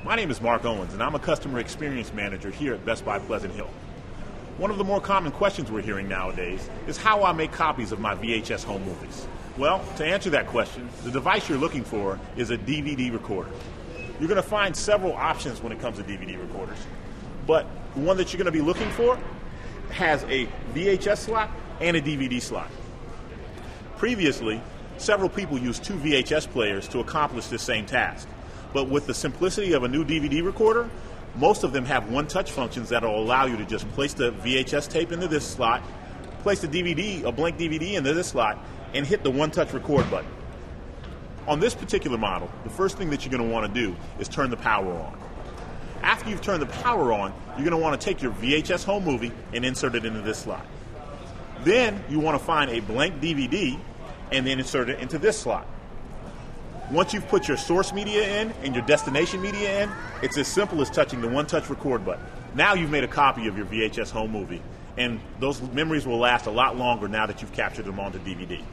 My name is Mark Owens, and I'm a customer experience manager here at Best Buy Pleasant Hill. One of the more common questions we're hearing nowadays is how I make copies of my VHS home movies. Well, to answer that question, the device you're looking for is a DVD recorder. You're going to find several options when it comes to DVD recorders, but the one that you're going to be looking for has a VHS slot and a DVD slot. Previously, several people used two VHS players to accomplish this same task. But with the simplicity of a new DVD recorder, most of them have one-touch functions that will allow you to just place the VHS tape into this slot, place the DVD, a blank DVD, into this slot, and hit the one-touch record button. On this particular model, the first thing that you're going to want to do is turn the power on. After you've turned the power on, you're going to want to take your VHS home movie and insert it into this slot. Then you want to find a blank DVD and then insert it into this slot. Once you've put your source media in and your destination media in, it's as simple as touching the one-touch record button. Now you've made a copy of your VHS home movie, and those memories will last a lot longer now that you've captured them onto DVD.